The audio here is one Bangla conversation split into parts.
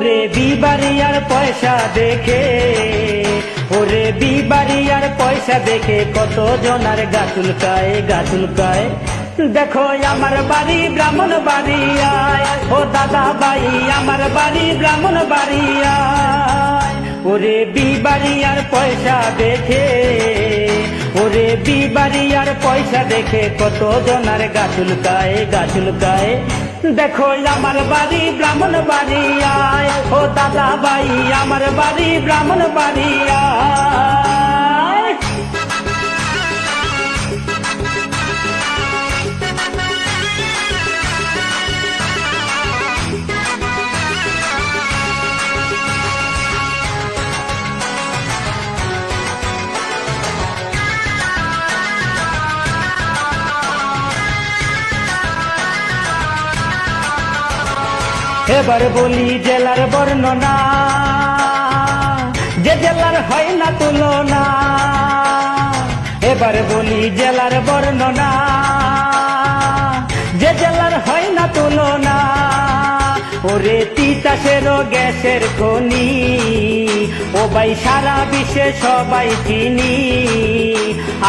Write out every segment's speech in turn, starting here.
ওরে বিবাড়িয়ার পয়সা দেখে, ওরে বিবাড়িয়ার পয়সা দেখে কত জনার গা চুলকায়, গা চুলকায়। দেখো আমার বাড়ি ব্রাহ্মণ বাড়িয়ায়, ও দাদা ভাই আমার বাড়ি ব্রাহ্মণ বাড়িয়ায়। ওরে বিবাড়িয়ার পয়সা দেখে, ওরে বিবাড়িয়ার পয়সা দেখে কত জনার গা চুলকায়, গা চুলকায়। দেখো আমার বাড়ি ব্রাহ্মণ বাড়িয়ায়, ও দাদা ভাই আমার বাড়ি ব্রাহ্মণ বাড়িয়ায়। এবার বলি জেলার বর্ণনা, যে জেলার হয় না তুলনা। এবার বলি জেলার বর্ণনা, যে জেলার হয় না তুলনা। ওরে তিতাসেরও গ্যাসের খনি, ও ভাই সারা বিশ্বে সবাই চিনি।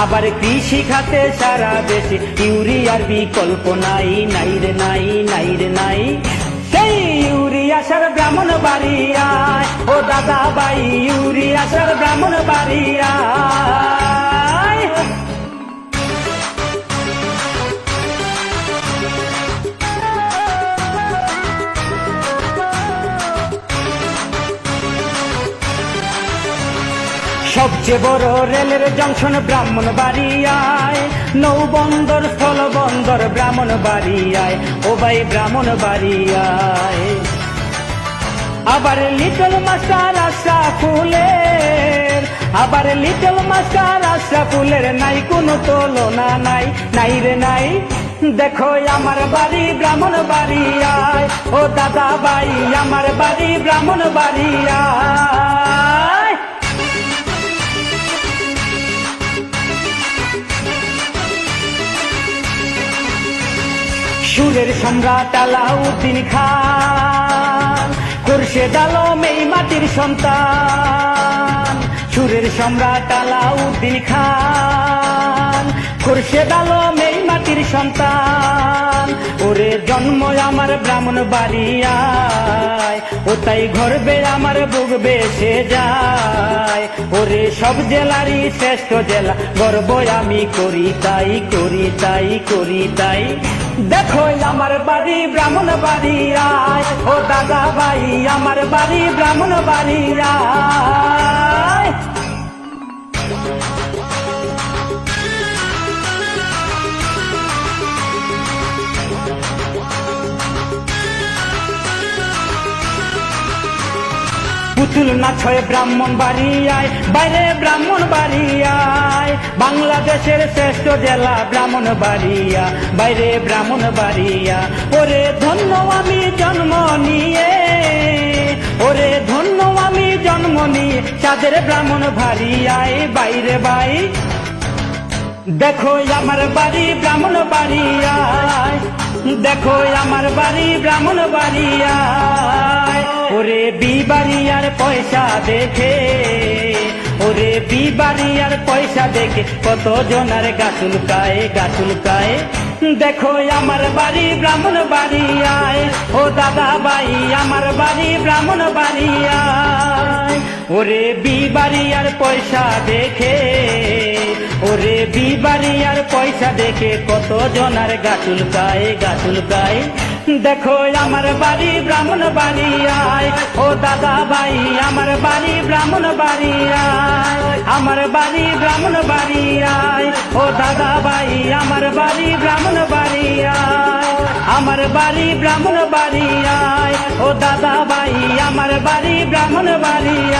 আবার কৃষি খাতে সারা দেশে ইউরিয়ার বিকল্প নাই, নাই রে নাই, নাই রে নাই। সেই ইউরিয়াসার ব্রাহ্মণ বাড়িয়ায়, ও দাদা ভাই ইউরিয়াসার ব্রাহ্মণ বাড়িয়ায়। সবচেয়ে বড় রেলের জংশন ব্রাহ্মণ বাড়িয়ায়, নৌবন্দর স্থল বন্দর ব্রাহ্মণ বাড়িয়ায়, ও ভাই ব্রাহ্মণ বাড়িয়ায়। আবার লিটল মাস্টার আশরাফুলের, আবার লিটল মাস্টার আশরাফুলের নাই কোনো তুলনা, নাই নাই রে নাই। দেখো আমার বাড়ি ব্রাহ্মণ বাড়িয়ায়, ও দাদা ভাই আমার বাড়ি ব্রাহ্মণ বাড়িয়ায়। সুরের সম্রাট আলাউদ্দিন খান, খুরশেদ আলম এই মাটির সন্তান। সুরের সম্রাট আলাউদ্দিন খান, খুরশেদ আলম এই মাটির সন্তান। ওরে জন্ম আমার ব্রাহ্মণ বাড়িয়ায়, ও তাই গর্বে আমার বুক বেসে যায়। ওরে সব জেলারই শ্রেষ্ঠ জেলা, গর্ব আমি করি তাই, করি তাই, করি তাই। দেখো আমার বাড়ি ব্রাহ্মণ বাড়িয়ায়, ও দাদা ভাই আমার বাড়ি ব্রাহ্মণ বাড়িয়ায়। পুতুল নাচ হয় ব্রাহ্মণ বাড়িয়ায়, বাইরে ব্রাহ্মণ বাড়িয়ায়। বাংলাদেশের শ্রেষ্ঠ জেলা ব্রাহ্মণ বাড়িয়া, বাইরে ব্রাহ্মণ বাড়িয়া। ওরে ধন্য আমি জন্ম নিয়ে, ওরে ধন্য আমি জন্ম নিয়ে চাঁদের ব্রাহ্মণ বাড়িয়ায়, বাইরে বাই। দেখো আমার বাড়ি ব্রাহ্মণ বাড়িয়ায়, দেখো আমার বাড়ি ব্রাহ্মণ বাড়িয়ায়। ওরে বিবাড়িয়ার পয়সা দেখে, ওরে বিবাড়িয়ার পয়সা দেখে কত জনার গা চুলকায়, গা চুলকায়। দেখো আমার বাড়ি ব্রাহ্মণ বাড়িয়ায়, ও দাদা ভাই আমার বাড়ি ব্রাহ্মণ বাড়িয়ায়। ওরে বিবাড়িয়ার পয়সা দেখে, ওরে বিবাড়িয়ার পয়সা দেখে কত জনার গা চুলকায়, গা চুলকায়। দেখো আমার বাড়ি ব্রাহ্মণ বাড়িয়ায়, ও দাদা ভাই আমার বাড়ি ব্রাহ্মণ বাড়িয়ায়, আমার বাড়ি ব্রাহ্মণ বাড়িয়ায়। ও দাদা ভাই আমার বাড়ি ব্রাহ্মণ বাড়িয়ায়, আমার বাড়ি ব্রাহ্মণ বাড়িয়ায়। ও দাদা ভাই আমার বাড়ি ব্রাহ্মণ বাড়িয়ায়।